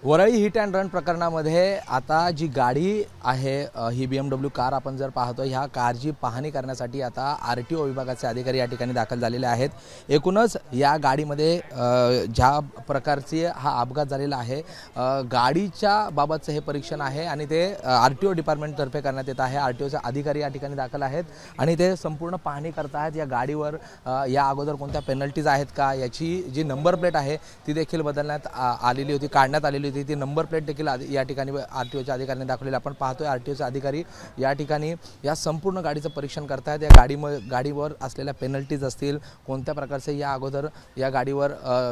Worli hit and run प्रकरणामध्ये आता जी गाडी आहे ही BMW कार आपण जर पाहतो, ह्या कारची पाहणी करण्यासाठी आता RTO विभागाचे अधिकारी या ठिकाणी दाखल झालेले आहेत। एकूणच या गाडीमध्ये ज्या प्रकारची हा अपघात झालेला आहे, गाडीच्या बाबतचे हे परीक्षण आहे आणि ते RTO डिपार्टमेंटतर्फे करण्यात येत आहे। RTOचे अधिकारी या ठिकाणी दाखल आहेत आणि ते संपूर्ण पाहणी करत आहेत। या गाडीवर या अगोदर कोणत्या पेनल्टीज आहेत का, याची जी नंबर प्लेट आहे ती देखील बदलण्यात आलेली होती, काढण्यात आलेली होती। ती नंबर प्लेट देखील या ठिकाणी RTOच्या अधिकाऱ्यांनी दाखवलेली आपण पाहतोय। RTOचे अधिकारी या ठिकाणी या संपूर्ण गाडीचं परीक्षण करतायत। या गाडीवर असलेल्या पेनल्टीज असतील, कोणत्या प्रकारचे या अगोदर या गाडीवर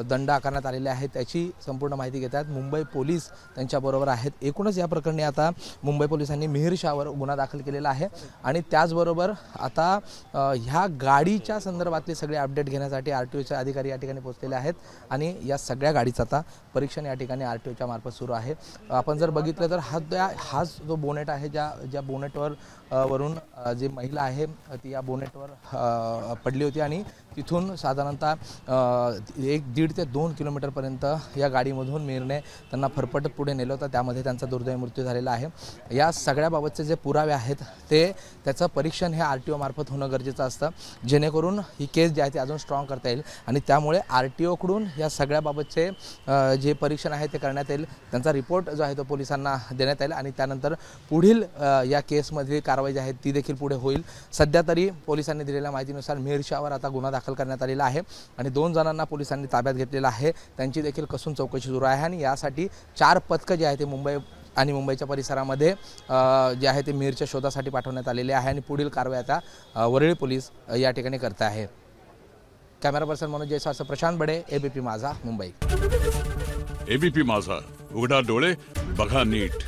दंड आकारण्यात आलेले आहेत, त्याची संपूर्ण माहिती घेतात। मुंबई पोलीस त्यांच्याबरोबर आहेत। एकूणच या प्रकरणी आता मुंबई पोलिसांनी मिहिर शाहवर गुन्हा दाखल केलेला आहे आणि त्याचबरोबर आता ह्या गाडीच्या संदर्भातले सगळे अपडेट घेण्यासाठी RTOचे अधिकारी या ठिकाणी पोहोचलेले आहेत आणि या सगळ्या गाडीचं आता परीक्षण या ठिकाणी RTOच्या मार्फत सुरू आहे। आपण जर बघितलं तर हाच जो बोनेट आहे, ज्या बोनेटवर वरून जी महिला आहे ती या बोनेटवर पडली होती आणि तिथून साधारणतः 1.5 ते 2 किलोमीटरपर्यंत या गाडीमधून मिहिरने त्यांना फरफटत पुढे नेलं होतं, त्यामध्ये त्यांचा दुर्दैवी मृत्यू झालेला आहे। या सगळ्याबाबतचे जे पुरावे आहेत त्याचं परीक्षण हे RTO मार्फत होणं गरजेचं असतं, जेणेकरून ही केस जी आहे ती अजून स्ट्रॉंग करता येईल आणि त्यामुळे RTOकडून या सगळ्याबाबतचे जे परीक्षण आहे ते करण्यात येईल। त्यांचा रिपोर्ट जो आहे तो पोलिसांना देण्यात येईल आणि त्यानंतर पुढील या केसमधली कारवाई जी आहे ती देखील पुढे होईल। सध्या तरी पोलिसांनी दिलेल्या माहितीनुसार मिहिर शाहवर आता गुन्हा दाखल करण्यात आलेला आहे आणि 2 जणांना पोलिसांनी ताब्यात घेतलेला आहे। त्यांची देखील कसून चौकशी सुरू आहे आणि यासाठी 4 पथकं जे आहे ते मुंबई आणि मुंबईच्या परिसरामध्ये जे आहे ते मिहिरच्या शोधासाठी पाठवण्यात आलेले आहे आणि पुढील कारवाई आता वरळी पोलीस या ठिकाणी करत आहे। कॅमेरा पर्सन मनोज जयस्वाल, प्रशांत बडे, ABP माझा, मुंबई। ABP माझा, उघडा डोळे बघा नीट।